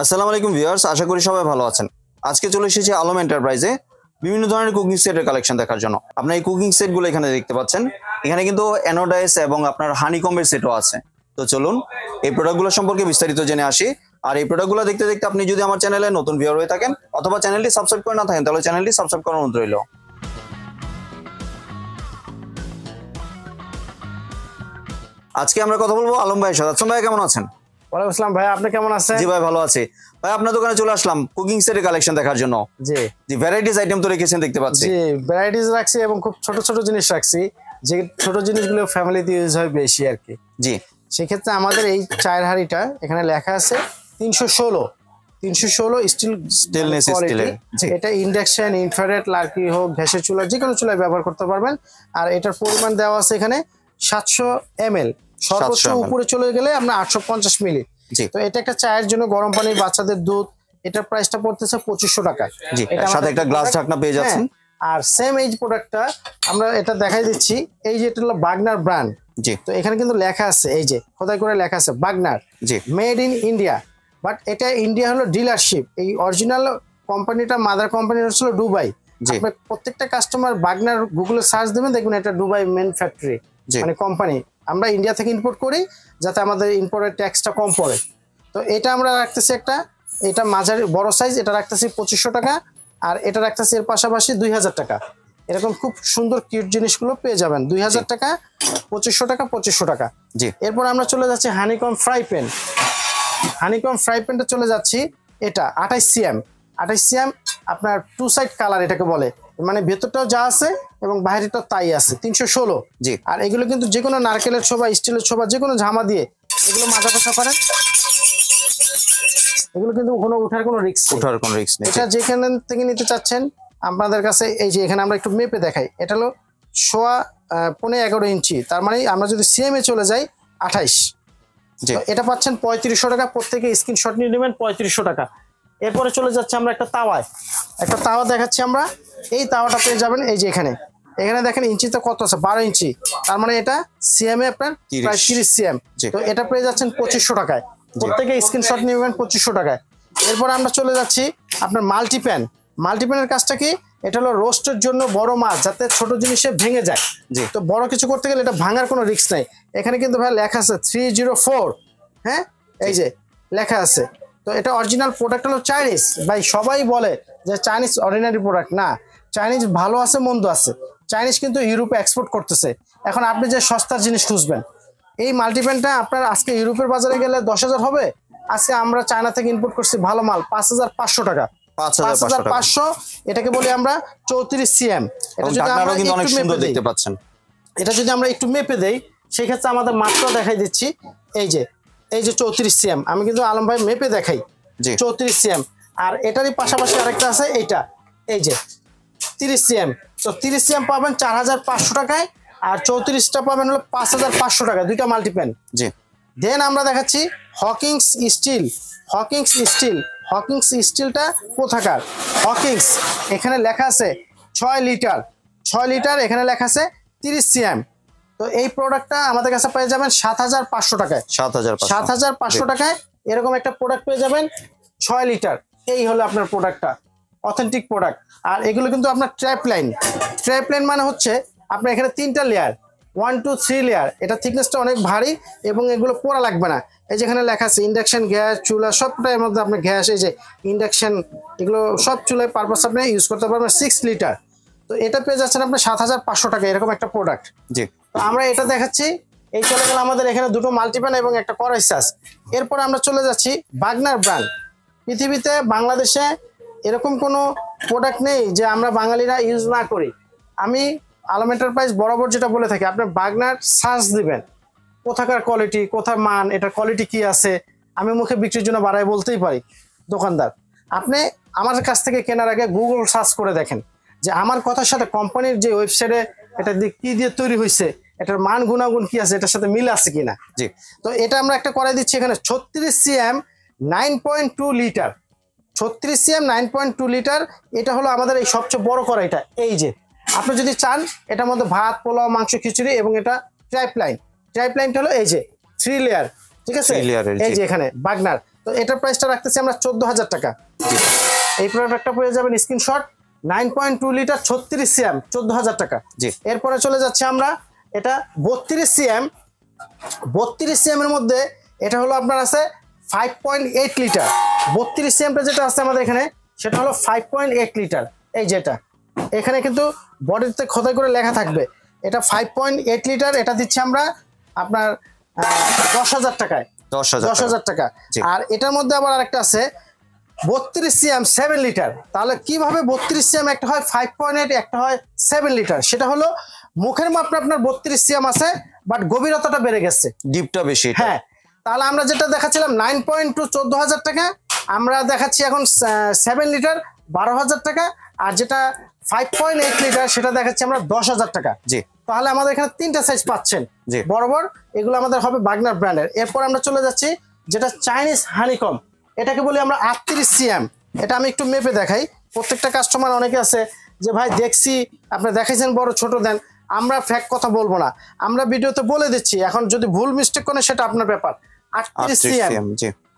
আসসালামু আলাইকুম ভিউয়ার্স, আশা করি সবাই ভালো আছেন। আজকে চলে এসেছি আলম এন্টারপ্রাইজে বিভিন্ন ধরনের কুকিং সেটের কালেকশন দেখার জন্য। আপনার এই কুকিং সেটগুলো এখানে দেখতে পাচ্ছেন। এখানে কিন্তু অ্যানোডাইস এবং আপনার হানিকম্বের সেটও আছে। তো চলুন এই প্রোডাক্টগুলো সম্পর্কে বিস্তারিত জেনে আসি। আর এই প্রোডাক্টগুলো দেখতে দেখতে আপনি যদি আমার চ্যানেলে নতুন ভিউয়ার হয়ে থাকেন অথবা চ্যানেলটি সাবস্ক্রাইব করে না থাকেন তাহলে চ্যানেলটি সাবস্ক্রাইব করার অনুরোধ রইল। আজকে আমরা কথা বলবো আলম ভাইয়ের সাথে। আলম ভাই কেমন আছেন? ওয়ালাইকুম আসসালাম ভাই, আপনি কেমন আছেন? জি ভাই ভালো আছি। ভাই আপনার দোকানে চলে আসলাম কুকিং সেটের কালেকশন দেখার জন্য। জি জি, ভ্যারাইটিস আইটেম তো রেখেছেন দেখতে পাচ্ছি। জি, ভ্যারাইটিস রাখছি এবং খুব ছোট ছোট জিনিস রাখছি, যে ছোট জিনিসগুলো ফ্যামিলিতে ইউজ হয় বেশি আর কি। জি, সেক্ষেত্রে আমাদের এই চায়ের হাঁড়িটা এখানে লেখা আছে 316 স্টিল স্টেনলেস স্টিলের। এটা ইন্ডাকশন, ইনফ্রারেড, লার্কি হোক, গ্যাসের চুলা, যে কোনো চুলায় ব্যবহার করতে পারবেন। আর এটার পরিমাণ দেওয়া আছে এখানে 700 ml, সর্বোচ্চ উপরে চলে গেলে আমরা 850 মিলি। তো এটা একটা চায়ের জন্য, গরম পানি, বাচ্চাদের দুধ, এটার প্রাইসটা পড়তেছে 2500 টাকা। এটা সাথে একটা গ্লাস ঢাকনা পেয়ে যাচ্ছেন। আর সেম এই প্রোডাক্টটা আমরা এটা দেখাই দিচ্ছি, এই যে এটা হলো বাগনার ব্র্যান্ড। জি, তো এখানে কিন্তু লেখা আছে, এই যে খোদাই করে লেখা আছে বাগনার, জি, মেড ইন ইন্ডিয়া। বাট এটা ইন্ডিয়া হলো ডিলারশিপ, এই অরিজিনাল কোম্পানিটা, মাদার কোম্পানি হচ্ছিল দুবাই। প্রত্যেকটা কাস্টমার বাগনার গুগলে সার্চ দেবেন, দেখবেন এটা দুবাই মেন ফ্যাক্টরি, মানে কোম্পানি। আমরা ইন্ডিয়া থেকে ইম্পোর্ট করি যাতে আমাদের ইম্পোর্টের ট্যাক্সটা কম পড়ে। তো এটা আমরা রাখতেছি একটা, এটা মাঝারি বড় সাইজ, এটা রাখতেছি 2500 টাকা। আর এটা রাখতেছি এর পাশাপাশি 2000 টাকা। এরকম খুব সুন্দর কিউট জিনিসগুলো পেয়ে যাবেন 2000 টাকা, 2500 টাকা, 2500 টাকা। জি, এরপর আমরা চলে যাচ্ছি honeycomb fry pan. Honeycomb fry প্যানটা চলে যাচ্ছি, এটা 28 cm, 28 cm আপনার টু সাইড কালার এটাকে বলে, মানে ভেতরটাও যা আছে এবং বাইরেটাও তাই আছে। 316। জি, আর এগুলো কিন্তু যে কোনো নারকেলের ছোবা, স্টিলের ছোবা, যে কোনো ঝামা দিয়ে এগুলো মাজা কষা করেন, এগুলো কিন্তু কোনো ওঠার কোনো রিস্ক নেই। এটা যেখান থেকে নিতে চাচ্ছেন আপনাদের কাছে, এই যে এখানে আমরা একটু মেপে দেখাই, এটা হলো 11.25 ইঞ্চি, তার মানে আমরা যদি সিএমএ চলে যাই 28। এটা পাচ্ছেন 3500 টাকা। প্রত্যেকে স্ক্রিনশট নিয়ে নেবেন, 3500 টাকা। এরপরে চলে যাচ্ছে আমরা একটা তাওয়া দেখাচ্ছি আমরা। এই তাওয়াটা পেয়ে যাবেন এই যে এখানে দেখেন ইঞ্চিতে কত আছে, 12 ইঞ্চি, তার মানে এটা সিএমএ আপনার প্রায় 30 সিএম। তো এটা পেয়ে যাচ্ছেন 2500 টাকায়। প্রত্যেকে স্ক্রিনশট নিয়ে নেবেন 2500 টাকায়। এরপর আমরা চলে যাচ্ছি আপনার মাল্টিপ্যানের কাজটা কি, এটা হলো রোস্টের জন্য বড় মাছ যাতে ছোট জিনিসে ভেঙে যায়। তো বড় কিছু করতে গেলে এটা ভাঙার কোনো রিস্ক নাই। এখানে কিন্তু ভাই লেখা আছে 304, হ্যাঁ এই যে লেখা আছে। তো এটা অরিজিনাল প্রোডাক্ট হলো চাইনিজ। ভাই সবাই বলে যে চাইনিজ অর্ডিনারি প্রোডাক্ট না, চাইনিজ ভালো আছে মন্দ আছে। চাইনিজ কিন্তু ইউরোপে এক্সপোর্ট করতেছে। এখন আপনি যে সস্তার জিনিস খুঁজবেন, এই মাল্টিপ্যানটা আপনার আজকে ইউরোপের বাজারে গেলে 10,000 হবে। আজকে আমরা চায়না থেকে ইম্পোর্ট করছি ভালো মাল 5500 টাকা, 5500। এটাকে বলি আমরা 34 সিএম। এটা যদি আমরা একটু মেপে দেই, সেই ক্ষেত্রে আমাদের মাত্র দেখাই দিচ্ছি, এই যে 34 সিএম। আমি কিন্তু আলম ভাই মেপে দেখাই 34 সিএম। আর এটারই পাশাপাশি আরেকটা আছে, এইটা এই যে 30 সিএম। তো 30 সিএম পাবেন 4500 টাকায়, আর 34টা পাবেন হলো 5500 টাকা, দুইটা মাল্টিপ্যান। দেন আমরা দেখাচ্ছি হকিংস স্টিলটা কোথাকার, হকিংস এখানে লেখা আছে 6 লিটার, এখানে লেখা আছে 30 সিএম। তো এই প্রোডাক্টটা আমাদের কাছে পেয়ে যাবেন 7500 টাকায়, 7500 টাকায় এরকম একটা প্রোডাক্ট পেয়ে যাবেন 6 লিটার। এই হলো আপনার প্রোডাক্টটা, অথেন্টিক প্রোডাক্ট। আর এগুলো কিন্তু আপনার ট্র্যাপ লাইন মানে হচ্ছে আপনার এখানে 3টা লেয়ার, 1 2 3 লেয়ার। এটা থিকনেসটা অনেক ভারী এবং এগুলো পোড়া লাগবে না। এই যেখানে লেখা আছে ইন্ডাকশন, গ্যাস, চুলা, সবটার মধ্যে আপনার গ্যাস, এই যে ইন্ডাকশন, এগুলো সব চুলায় পারপাস আপনি ইউজ করতে পারবেন। 6 লিটার। তো এটা পেয়ে যাচ্ছেন আপনার 7500 টাকা, এরকম একটা প্রোডাক্ট। তো আমরা এটা দেখাচ্ছি। এই চলে গেল আমাদের এখানে দুটো মাল্টিপ্যান এবং একটা কড়াই সাস। এরপর আমরা চলে যাচ্ছি বাগনার ব্র্যান্ড। পৃথিবীতে, বাংলাদেশে এরকম কোনো প্রোডাক্ট নেই যে আমরা বাঙালিরা ইউজ না করি। আমি আলম এন্টারপ্রাইজ বরাবর যেটা বলে থাকি, আপনার বাগনার সার্চ দিবেন, কোথাকার কোয়ালিটি, কোথার মান, এটার কোয়ালিটি কি আছে। আমি মুখে বিক্রির জন্য বাড়াই বলতেই পারি দোকানদার। আপনি আমার কাছ থেকে কেনার আগে গুগল সার্চ করে দেখেন যে আমার কথার সাথে কোম্পানির যে ওয়েবসাইটে এটা কি দিয়ে তৈরি হয়েছে, এটার মান গুণাগুণ কি আছে, এটার সাথে মিল আছে কিনা। তো এটা আমরা একটা করাই দিচ্ছি এখানে 36 সিএম 9.2 লিটার, 36 সিএম 9.2 লিটার। এটা হলো আমাদের এই সবচেয়ে বড় কড়াইটা। এই যে আপনি যদি চান এটার মধ্যে ভাত, পোলাও, মাংস, খিচুড়ি, এবং এটা ট্রাইপ লাইনটা হলো এই যে 3 লেয়ার, ঠিক আছে, এই যে এখানে বাগনার। তো এটার প্রাইসটা রাখতেছি আমরা 14,000 টাকা। এই প্রোডাক্টটা পেয়ে যাবেন স্ক্রিনশট 9.2 লিটার 36 সিএম 14,000 টাকা। এরপরে চলে যাচ্ছে আমরা এটা 32 সিএম 32 সিএম এর মধ্যে এটা হলো আপনার আছে 5.8 লিটার। 32 সিএমটা যেটা আছে আমাদের এখানে সেটা হলো 5.8 লিটার। এই যেটা এখানে কিন্তু বডিতে খোদাই করে লেখা থাকবে এটা 5.8 লিটার। এটা দিচ্ছি আমরা আপনার 10,000 টাকায়। 10,000 টাকা। আর এটার মধ্যে আবার আরেকটা আছে 32 সিএম 7 লিটার। তাহলে কিভাবে 32 সিএম একটা হয় 5.8 একটা হয় 7 লিটার? সেটা হলো মুখের মাপটা আপনার 32 সিএম আছে বাট গভীরতাটা বেড়ে গেছে, ডিপটা বেশি। হ্যাঁ, তাহলে আমরা যেটা দেখাচ্ছিলাম 9.2 14,000 টাকা, আমরা দেখাচ্ছি এখন 7 লিটার 12,000 টাকা, আর যেটা 5.8 লিটার সেটা দেখাচ্ছি আমরা 10,000 টাকা। জি, তাহলে আমাদের এখানে 3টা সাইজ পাচ্ছেন বরাবর। এগুলো আমাদের হবে বাগনার ব্র্যান্ডের। এরপর আমরা চলে যাচ্ছি যেটা চাইনিজ হানিকম, এটাকে বলি আমরা 38 সিএম। এটা আমি একটু মেপে দেখাই। প্রত্যেকটা কাস্টমার অনেকে আছে যে ভাই দেখছি আপনি দেখাইছেন বড় ছোট দেন, আমরা ফ্যাক্ট কথা বলবো না, আমরা ভিডিওতে বলে দিচ্ছি। এখন যদি ভুল মিস্টেক করেন সেটা আপনার ব্যাপার। 38 সিএম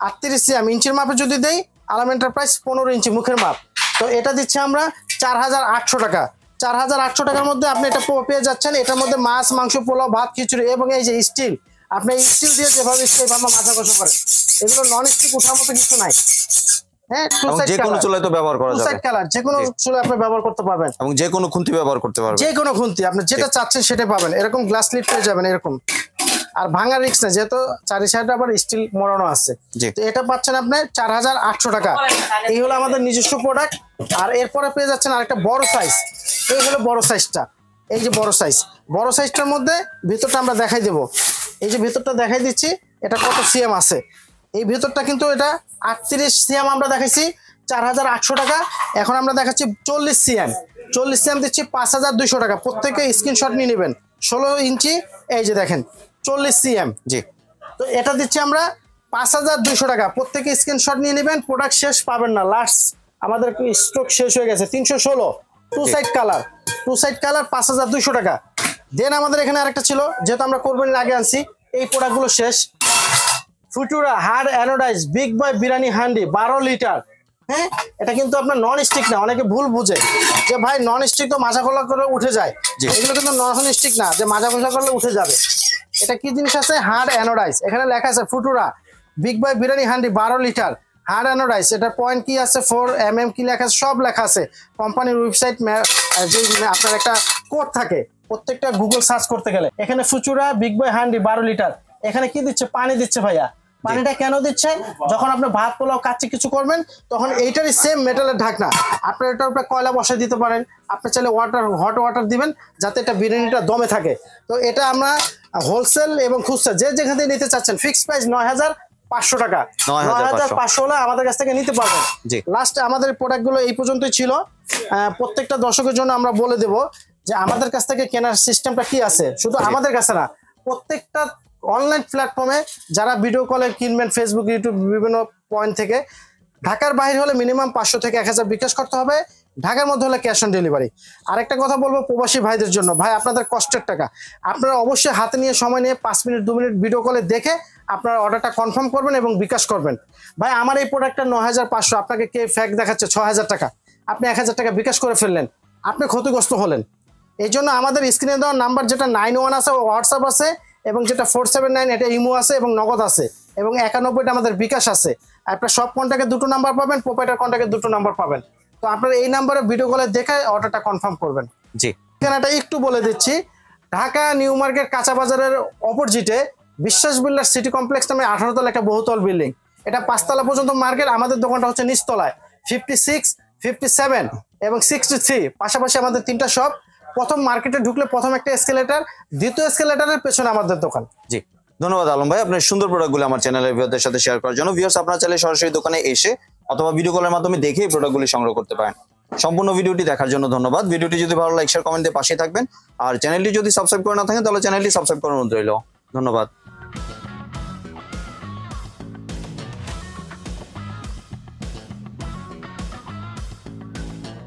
38 সিএম ইঞ্চির মাপে যদি দেই আলম এন্টারপ্রাইজ 15 ইঞ্চি মুখের মাপ, তো এটা দিচ্ছি আমরা 4,800 টাকা। 4,800 টাকার মধ্যে আপনি এটা পেয়ে যাচ্ছেন। এটার মধ্যে মাছ, মাংস, পোলাও, ভাত, খিচুড়ি এবং এই যে স্টিল, আপনি এই স্টিল দিয়ে যেভাবে সেইভাবে মাথা কষা করেন, এগুলো নন স্টিক ওঠার মতো কিছু নাই। হ্যাঁ, যে কোনো চুলায় তো ব্যবহার করা যাবে, কালার যে কোনো চুলায় আপনি ব্যবহার করতে পারবেন এবং যে কোনো খুন্তি ব্যবহার করতে পারবেন। যে কোনো খুন্তি আপনি যেটা চাচ্ছেন সেটা পাবেন। এরকম গ্লাস লিড পেয়ে যাবেন এরকম। আর ভাঙা রিস্ক না, যেহেতু চারি সাইডে আবার স্টিল মোড়ানো আছে। তো এটা পাচ্ছেন আপনি 4,800 টাকা। এই হলো আমাদের নিজস্ব প্রোডাক্ট। আর এরপরে পেয়ে যাচ্ছেন আরেকটা বড় সাইজ। এই হলো বড় সাইজটা, এই যে বড় সাইজ। বড় সাইজটার মধ্যে ভিতরটা আমরা দেখাই দেব। এই যে ভিতরটা দেখাই দিচ্ছি এটা কত সিএম আছে। এই ভিতরটা কিন্তু এটা 38 সিএম আমরা দেখাইছি 4,800 টাকা। এখন আমরা দেখাচ্ছি 40 সিএম। 40 সিএম দিচ্ছি 5,200 টাকা। প্রত্যেকে স্ক্রিনশট নিয়ে নেবেন। 16 ইঞ্চি এই যে দেখেন 40 সিএম। জি, তো এটা দিচ্ছি আমরা 5,200 টাকা। প্রত্যেকে স্ক্রিনশট নিয়ে নেবেন। প্রোডাক্ট শেষ পাবেন না, লাস্ট আমাদের স্টক শেষ হয়ে গেছে। 316 টু সাইড কালার, 5,200 টাকা। দেন আমাদের এখানে আরেকটা ছিল, যেহেতু আমরা কোরবানির আগে আনছি, এই প্রোডাক্টগুলো শেষ। Futura hard anodize big boy biryani handi 12 litre. হ্যাঁ, এটা কিন্তু আপনার নন স্টিক না। অনেকে ভুল বুঝে যে ভাই নন স্টিক তো মাজা খোলা করে উঠে যায়। এগুলো কিন্তু নন স্টিক না যে মাজা খোলা করলে উঠে যাবে। এটা কি জিনিস আছে? Hard anodize. এখানে লেখা আছে Futura big boy biryani handi 12 litre hard anodize. এটা পয়েন্ট কি আছে 4mm কি লেখা আছে সব লেখা আছে। কোম্পানির ওয়েবসাইট যে আপনার একটা কোড থাকে প্রত্যেকটা গুগল সার্চ করতে গেলে। এখানে ফুচুরা বিগ বয় হান্ডি 12 লিটার। এখানে কি দিচ্ছে? পানি দিচ্ছে ভাইয়া। পানিটা কেন দিচ্ছে? যখন আপনি ভাত পোলাও কাচ্চি কিছু করবেন তখন এইটারই সেম মেটালের ঢাকনা, আপনার এটার উপরে কয়লা বসাই দিতে পারেন। আপনি চাইলে হট ওয়াটার দিবেন যাতে এটা বিরিয়ানিটা দমে থাকে। তো এটা আমরা হোলসেল এবং খুচরা যে যেখান থেকে নিতে চাচ্ছেন ফিক্সড প্রাইস 9,500 টাকা। 9,500 হলে আমাদের কাছ থেকে নিতে পারবেন। লাস্ট আমাদের প্রোডাক্টগুলো এই পর্যন্তই ছিল। প্রত্যেকটা দর্শকের জন্য আমরা বলে দেব যে আমাদের কাছ থেকে কেনার সিস্টেমটা কি আছে। শুধু আমাদের কাছে না, প্রত্যেকটা অনলাইন প্ল্যাটফর্মে যারা ভিডিও কলে কিনবেন, ফেসবুক, ইউটিউব বিভিন্ন পয়েন্ট থেকে, ঢাকার বাইরে হলে মিনিমাম 500 থেকে 1,000 বিকাশ করতে হবে। ঢাকার মধ্যে হলে ক্যাশ অন ডেলিভারি। আরেকটা কথা বলবো প্রবাসী ভাইদের জন্য, ভাই আপনাদের কষ্টের টাকা আপনারা অবশ্যই হাতে নিয়ে সময় নিয়ে 5 মিনিট 2 মিনিট ভিডিও কলে দেখে আপনারা অর্ডারটা কনফার্ম করবেন এবং বিকাশ করবেন। ভাই আমার এই প্রোডাক্টটা 9,500, আপনাকে কে ফ্যাক দেখাচ্ছে 6,000 টাকা, আপনি 1,000 টাকা বিকাশ করে ফেললেন, আপনি ক্ষতিগ্রস্ত হলেন। এই জন্য আমাদের স্ক্রিনে দেওয়া নাম্বার যেটা 91 আছে হোয়াটসঅ্যাপ আছে, এবং যেটা 479 এটা ইমো আছে এবং নগদ আছে, এবং 91টা আমাদের বিকাশ আছে। আপনার সব কন্ট্যাক্টে দুটো নাম্বার পাবেন, প্রোপাইটার কন্ট্যাক্টে দুটো নাম্বার পাবেন। তো আপনারা এই নাম্বারে ভিডিও কলে দেখে অর্ডারটা কনফার্ম করবেন। জি, ঠিকানাটা একটু বলে দিচ্ছি। ঢাকা নিউ মার্কেট কাঁচা বাজারের অপোজিটে বিশ্বাস বিল্ডার সিটি কমপ্লেক্স নামে 18 তলা একটা বহুতল বিল্ডিং। এটা 5 তলা পর্যন্ত মার্কেট। আমাদের দোকানটা হচ্ছে নিচতলায় 56, 57 এবং 63। পাশাপাশি আমাদের 3টা শপ। প্রথম মার্কেটে ঢুকলে প্রথম একটা এসকেলেটর, দ্বিতীয় এসকেলেটরের পেছনে আমাদের দোকান। জি, ধন্যবাদ আলম ভাই আপনার সুন্দর প্রোডাক্টগুলো আমার চ্যানেলের ভিউয়ারদের সাথে শেয়ার করার জন্য। ভিউয়ার্স আপনারা চাইলে সরাসরি দোকানে এসে অথবা ভিডিও কলের মাধ্যমে দেখে এই প্রোডাক্টগুলি সংগ্রহ করতে পারেন। সম্পূর্ণ ভিডিওটি দেখার জন্য ধন্যবাদ। ভিডিওটি যদি ভালো লাগে শেয়ার কমেন্ট দিয়ে পাশে থাকবেন। আর চ্যানেলটি যদি সাবস্ক্রাইব করে না থাকেন তাহলে চ্যানেলটি সাবস্ক্রাইব করার অনুরোধ রইল। ধন্যবাদ।